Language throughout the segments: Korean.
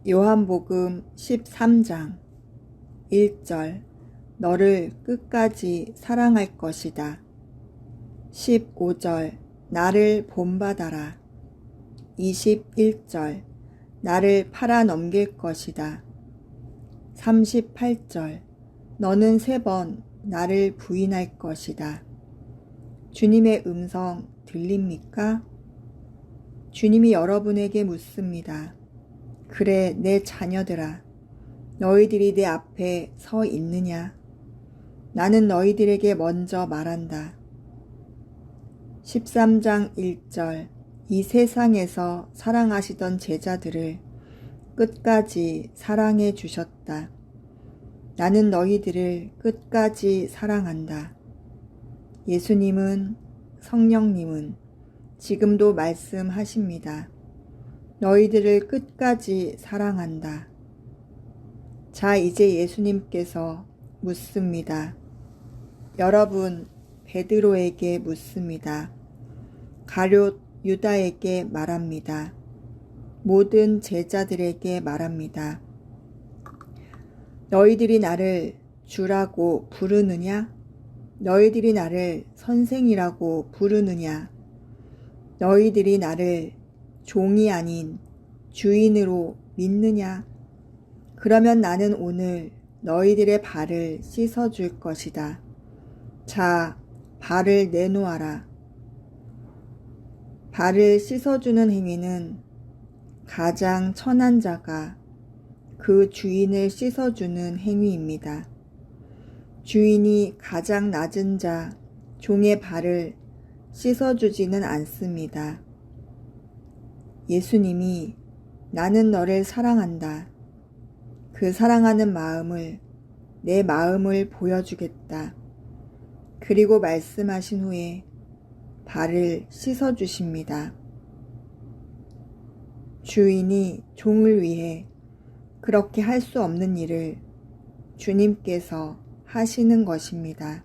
요한복음 13장 1절 너를 끝까지 사랑할 것이다. 15절 나를 본받아라. 21절 나를 팔아 넘길 것이다. 38절 너는 3번 나를 부인할 것이다. 주님의 음성 들립니까? 주님이 여러분에게 묻습니다. 그래, 내 자녀들아, 너희들이 내 앞에 서 있느냐? 나는 너희들에게 먼저 말한다. 13장 1절 이 세상에서 사랑하시던 제자들을 끝까지 사랑해 주셨다. 나는 너희들을 끝까지 사랑한다. 예수님은, 성령님은 지금도 말씀하십니다. 너희들을 끝까지 사랑한다. 자, 이제 예수님께서 묻습니다. 여러분, 베드로에게 묻습니다. 가룟 유다에게 말합니다. 모든 제자들에게 말합니다. 너희들이 나를 주라고 부르느냐? 너희들이 나를 선생이라고 부르느냐? 너희들이 나를 종이 아닌 주인으로 믿느냐? 그러면 나는 오늘 너희들의 발을 씻어줄 것이다. 자, 발을 내놓아라. 발을 씻어주는 행위는 가장 천한 자가 그 주인을 씻어주는 행위입니다. 주인이 가장 낮은 자, 종의 발을 씻어주지는 않습니다. 예수님이 나는 너를 사랑한다. 그 사랑하는 마음을, 내 마음을 보여주겠다. 그리고 말씀하신 후에 발을 씻어주십니다. 주인이 종을 위해 그렇게 할 수 없는 일을 주님께서 하시는 것입니다.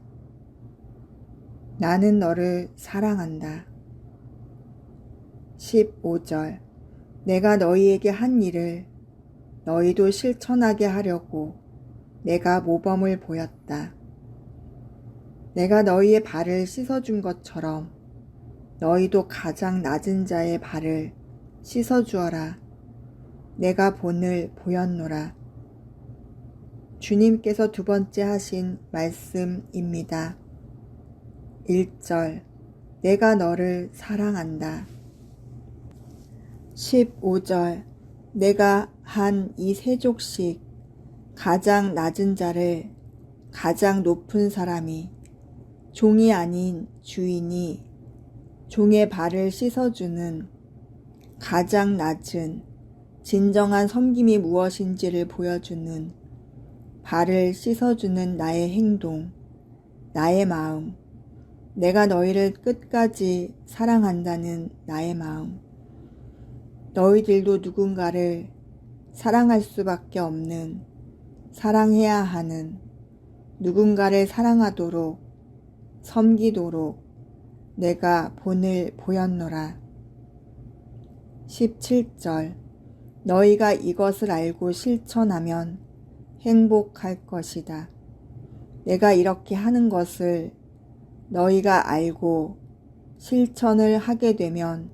나는 너를 사랑한다. 15절 내가 너희에게 한 일을 너희도 실천하게 하려고 내가 모범을 보였다. 내가 너희의 발을 씻어준 것처럼 너희도 가장 낮은 자의 발을 씻어주어라. 내가 본을 보였노라. 주님께서 두 번째 하신 말씀입니다. 1절 내가 너를 사랑한다. 15절 내가 한 이 세족씩 가장 낮은 자를 가장 높은 사람이 종이 아닌 주인이 종의 발을 씻어주는 가장 낮은 진정한 섬김이 무엇인지를 보여주는 발을 씻어주는 나의 행동, 나의 마음, 내가 너희를 끝까지 사랑한다는 나의 마음, 너희들도 누군가를 사랑할 수밖에 없는, 사랑해야 하는, 누군가를 사랑하도록, 섬기도록 내가 본을 보였노라. 17절 너희가 이것을 알고 실천하면 행복할 것이다. 내가 이렇게 하는 것을 너희가 알고 실천을 하게 되면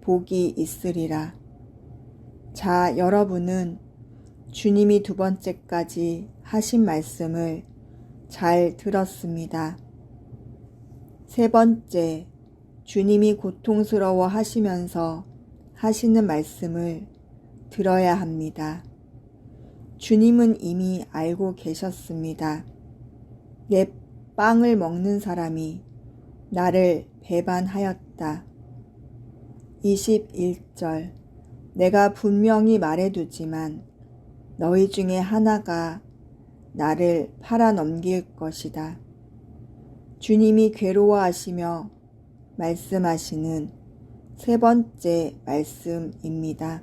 복이 있으리라. 자, 여러분은 주님이 두 번째까지 하신 말씀을 잘 들었습니다. 세 번째, 주님이 고통스러워 하시면서 하시는 말씀을 들어야 합니다. 주님은 이미 알고 계셨습니다. 내 빵을 먹는 사람이 나를 배반하였다. 21절 내가 분명히 말해두지만 너희 중에 하나가 나를 팔아 넘길 것이다. 주님이 괴로워하시며 말씀하시는 세 번째 말씀입니다.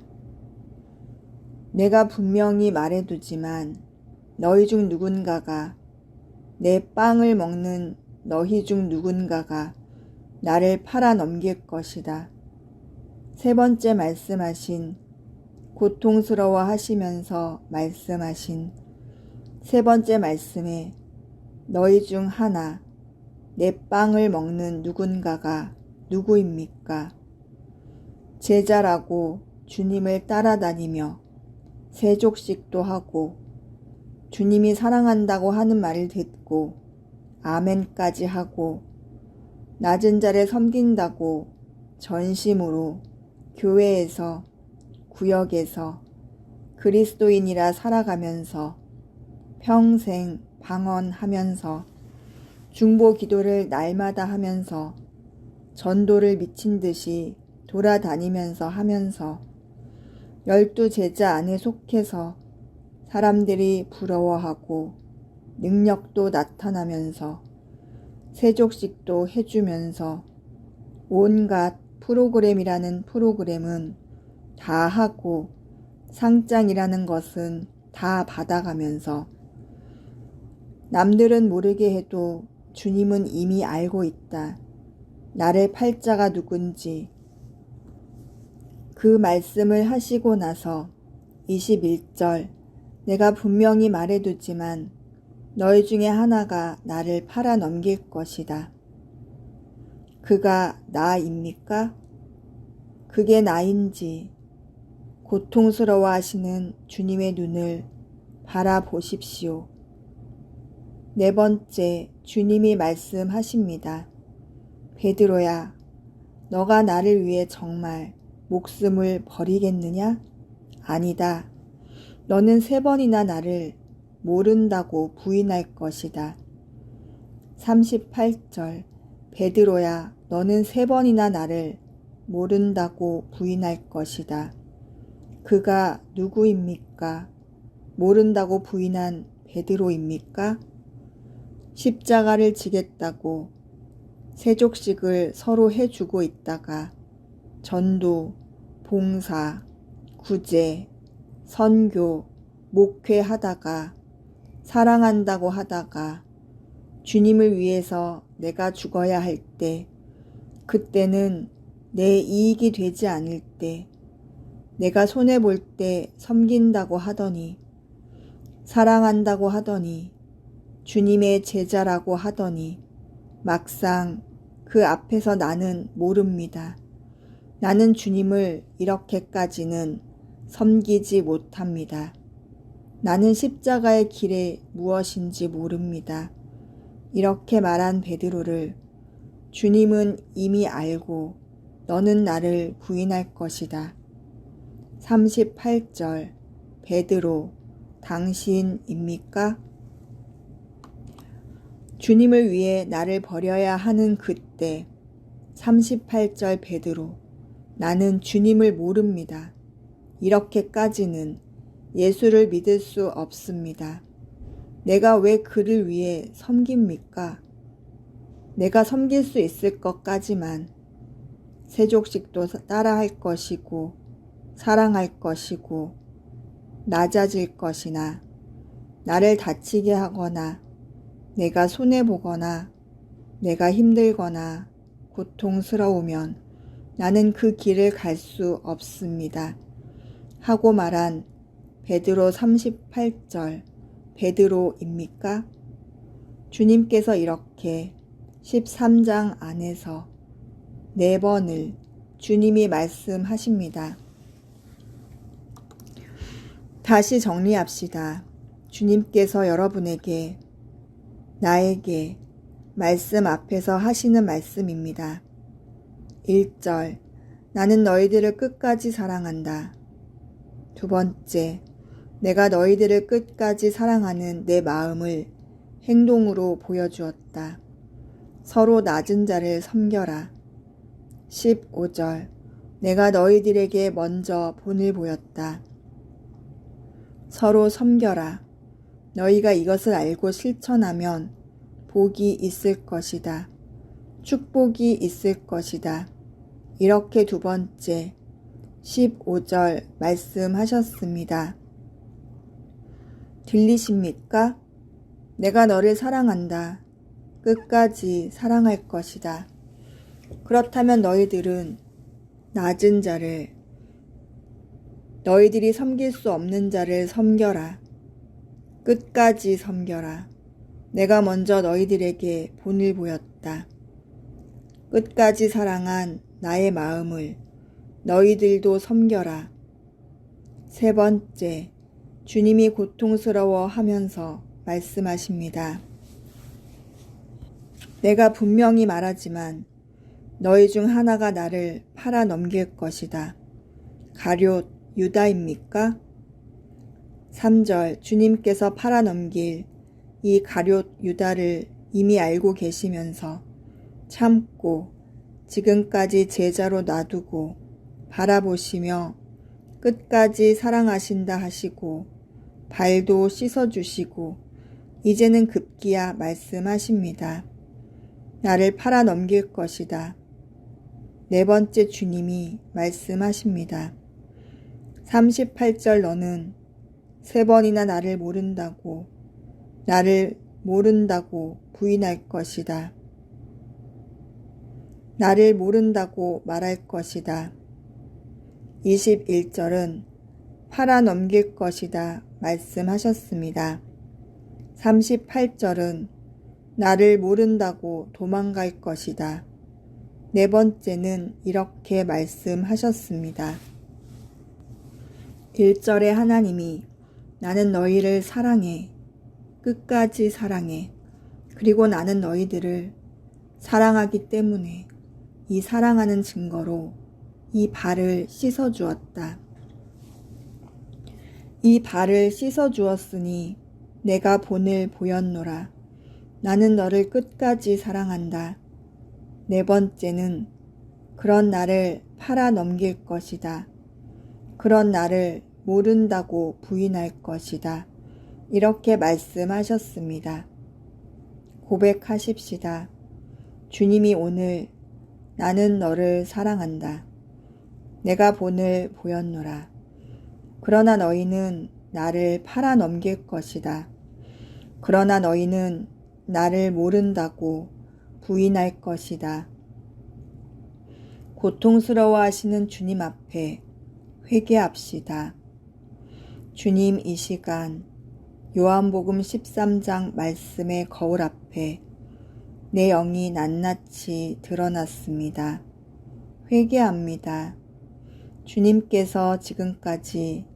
내가 분명히 말해두지만 너희 중 누군가가 내 빵을 먹는 너희 중 누군가가 나를 팔아 넘길 것이다. 세 번째 말씀하신 고통스러워 하시면서 말씀하신 세 번째 말씀에 너희 중 하나, 내 빵을 먹는 누군가가 누구입니까? 제자라고 주님을 따라다니며 세족식도 하고 주님이 사랑한다고 하는 말을 듣고 아멘까지 하고 낮은 자를 섬긴다고 전심으로 교회에서 구역에서 그리스도인이라 살아가면서 평생 방언하면서 중보 기도를 날마다 하면서 전도를 미친 듯이 돌아다니면서 하면서 12 제자 안에 속해서 사람들이 부러워하고 능력도 나타나면서 세족식도 해주면서 온갖 프로그램이라는 프로그램은 다 하고 상장이라는 것은 다 받아가면서 남들은 모르게 해도 주님은 이미 알고 있다. 나를 팔자가 누군지. 그 말씀을 하시고 나서 21절 내가 분명히 말해두지만 너희 중에 하나가 나를 팔아 넘길 것이다. 그가 나입니까? 그게 나인지 고통스러워 하시는 주님의 눈을 바라보십시오. 네 번째, 주님이 말씀하십니다. 베드로야, 너가 나를 위해 정말 목숨을 버리겠느냐? 아니다. 너는 3번이나 나를 모른다고 부인할 것이다. 38절, 베드로야, 너는 3번이나 나를 모른다고 부인할 것이다. 그가 누구입니까? 모른다고 부인한 베드로입니까? 십자가를 지겠다고 세족식을 서로 해주고 있다가 전도, 봉사, 구제, 선교, 목회하다가 사랑한다고 하다가 주님을 위해서 내가 죽어야 할 때, 그때는 내 이익이 되지 않을 때, 내가 손해볼 때 섬긴다고 하더니, 사랑한다고 하더니, 주님의 제자라고 하더니 막상 그 앞에서 나는 모릅니다. 나는 주님을 이렇게까지는 섬기지 못합니다. 나는 십자가의 길에 무엇인지 모릅니다. 이렇게 말한 베드로를 주님은 이미 알고 너는 나를 부인할 것이다. 38절 베드로 당신입니까? 주님을 위해 나를 버려야 하는 그때 38절 베드로 나는 주님을 모릅니다. 이렇게까지는 예수를 믿을 수 없습니다. 내가 왜 그를 위해 섬깁니까? 내가 섬길 수 있을 것까지만 세족식도 따라할 것이고 사랑할 것이고 낮아질 것이나 나를 다치게 하거나 내가 손해보거나 내가 힘들거나 고통스러우면 나는 그 길을 갈 수 없습니다. 하고 말한 베드로 38절 베드로입니까? 주님께서 이렇게 13장 안에서 4번을 주님이 말씀하십니다. 다시 정리합시다. 주님께서 여러분에게 나에게 말씀 앞에서 하시는 말씀입니다. 1절 나는 너희들을 끝까지 사랑한다. 2번째 내가 너희들을 끝까지 사랑하는 내 마음을 행동으로 보여주었다. 서로 낮은 자를 섬겨라. 15절 내가 너희들에게 먼저 본을 보였다. 서로 섬겨라. 너희가 이것을 알고 실천하면 복이 있을 것이다. 축복이 있을 것이다. 이렇게 2번째 15절 말씀하셨습니다. 들리십니까? 내가 너를 사랑한다. 끝까지 사랑할 것이다. 그렇다면 너희들은 낮은 자를 너희들이 섬길 수 없는 자를 섬겨라. 끝까지 섬겨라. 내가 먼저 너희들에게 본을 보였다. 끝까지 사랑한 나의 마음을 너희들도 섬겨라. 세 번째, 주님이 고통스러워 하면서 말씀하십니다. 내가 분명히 말하지만 너희 중 하나가 나를 팔아 넘길 것이다. 가룟 유다입니까? 3절, 주님께서 팔아 넘길 이 가룟 유다를 이미 알고 계시면서 참고 지금까지 제자로 놔두고 바라보시며 끝까지 사랑하신다 하시고 발도 씻어주시고 이제는 급기야 말씀하십니다. 나를 팔아 넘길 것이다. 네 번째 주님이 말씀하십니다. 38절 너는 세 번이나 나를 모른다고 부인할 것이다. 나를 모른다고 말할 것이다. 21절은 팔아 넘길 것이다 말씀하셨습니다. 38절은 나를 모른다고 도망갈 것이다. 네 번째는 이렇게 말씀하셨습니다. 1절에 하나님이 나는 너희를 사랑해. 끝까지 사랑해. 그리고 나는 너희들을 사랑하기 때문에 이 사랑하는 증거로 이 발을 씻어주었다. 이 발을 씻어주었으니 내가 본을 보였노라. 나는 너를 끝까지 사랑한다. 네 번째는 그런 나를 팔아 넘길 것이다. 그런 나를 모른다고 부인할 것이다. 이렇게 말씀하셨습니다. 고백하십시다. 주님이 오늘 나는 너를 사랑한다. 내가 본을 보였노라. 그러나 너희는 나를 팔아 넘길 것이다. 그러나 너희는 나를 모른다고 부인할 것이다. 고통스러워하시는 주님 앞에 회개합시다. 주님 이 시간 요한복음 13장 말씀의 거울 앞에 내 영이 낱낱이 드러났습니다. 회개합니다. 주님께서 지금까지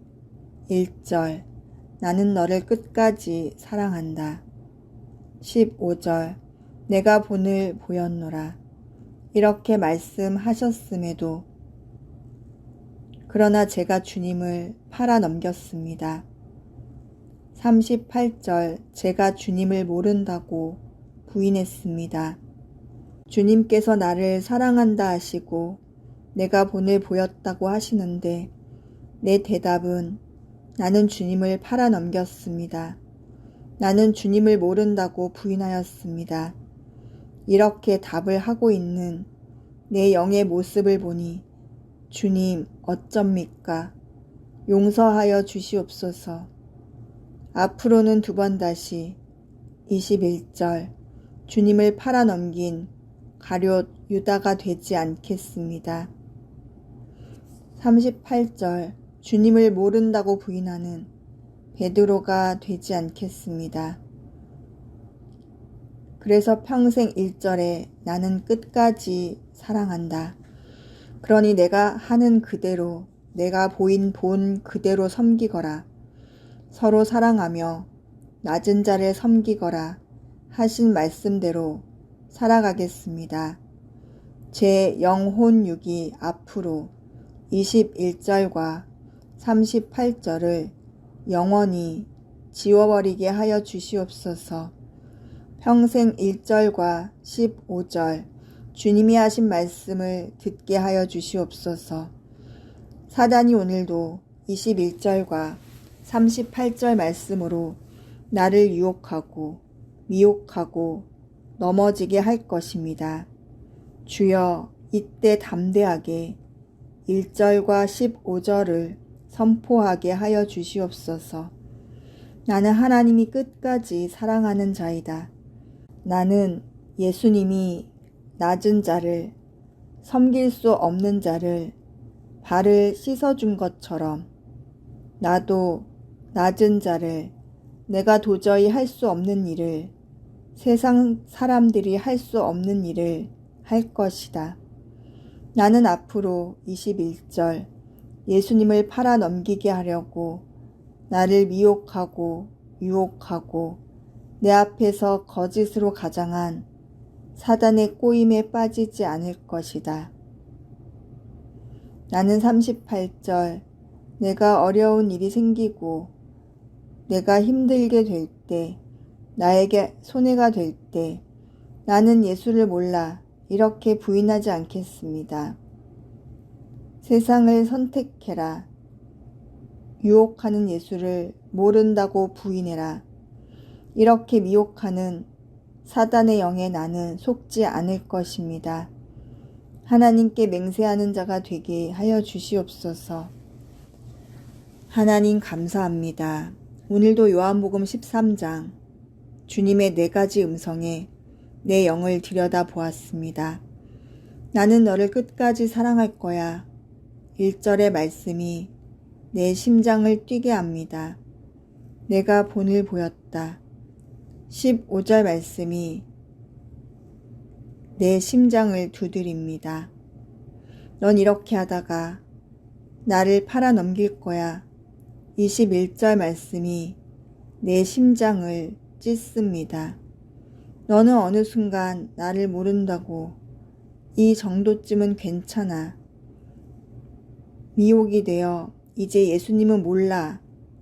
1절 나는 너를 끝까지 사랑한다. 15절 내가 본을 보였노라. 이렇게 말씀하셨음에도 그러나 제가 주님을 팔아 넘겼습니다. 38절 제가 주님을 모른다고 부인했습니다. 주님께서 나를 사랑한다 하시고 내가 본을 보였다고 하시는데 내 대답은 나는 주님을 팔아 넘겼습니다. 나는 주님을 모른다고 부인하였습니다. 이렇게 답을 하고 있는 내 영의 모습을 보니 주님 어쩝니까? 용서하여 주시옵소서. 앞으로는 두 번 다시 21절 주님을 팔아 넘긴 가룟 유다가 되지 않겠습니다. 38절 주님을 모른다고 부인하는 베드로가 되지 않겠습니다. 그래서 평생 1절에 나는 끝까지 사랑한다. 그러니 내가 하는 그대로 내가 보인 본 그대로 섬기거라. 서로 사랑하며 낮은 자를 섬기거라 하신 말씀대로 살아가겠습니다. 제 영혼육이 앞으로 21절과 38절을 영원히 지워버리게 하여 주시옵소서. 평생 1절과 15절 주님이 하신 말씀을 듣게 하여 주시옵소서. 사단이 오늘도 21절과 38절 말씀으로 나를 유혹하고 미혹하고 넘어지게 할 것입니다. 주여 이때 담대하게 1절과 15절을 선포하게 하여 주시옵소서. 나는 하나님이 끝까지 사랑하는 자이다. 나는 예수님이 낮은 자를, 섬길 수 없는 자를 발을 씻어준 것처럼 나도 낮은 자를, 내가 도저히 할 수 없는 일을, 세상 사람들이 할 수 없는 일을 할 것이다. 나는 앞으로 21절 예수님을 팔아 넘기게 하려고 나를 미혹하고 유혹하고 내 앞에서 거짓으로 가장한 사단의 꼬임에 빠지지 않을 것이다. 나는 38절 내가 어려운 일이 생기고 내가 힘들게 될 때, 나에게 손해가 될 때 나는 예수를 몰라 이렇게 부인하지 않겠습니다. 세상을 선택해라. 유혹하는 예수를 모른다고 부인해라. 이렇게 미혹하는 사단의 영에 나는 속지 않을 것입니다. 하나님께 맹세하는 자가 되게 하여 주시옵소서. 하나님 감사합니다. 오늘도 요한복음 13장 주님의 4가지 음성에 내 영을 들여다보았습니다. 나는 너를 끝까지 사랑할 거야. 1절의 말씀이 내 심장을 뛰게 합니다. 내가 본을 보였다. 15절 말씀이 내 심장을 두드립니다. 넌 이렇게 하다가 나를 팔아 넘길 거야. 21절 말씀이 내 심장을 찢습니다. 너는 어느 순간 나를 모른다고 이 정도쯤은 괜찮아. 미혹이 되어 이제 예수님은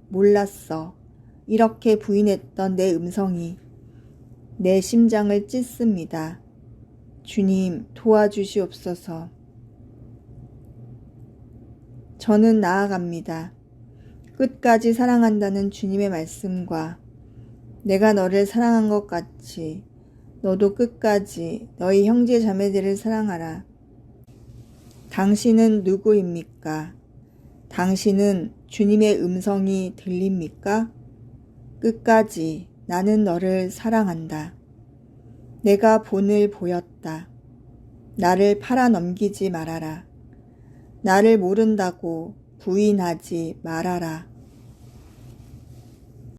몰랐어. 이렇게 부인했던 내 음성이 내 심장을 찢습니다. 주님 도와주시옵소서. 저는 나아갑니다. 끝까지 사랑한다는 주님의 말씀과 내가 너를 사랑한 것 같이 너도 끝까지 너희 형제 자매들을 사랑하라. 당신은 누구입니까? 당신은 주님의 음성이 들립니까? 끝까지 나는 너를 사랑한다. 내가 본을 보였다. 나를 팔아 넘기지 말아라. 나를 모른다고 부인하지 말아라.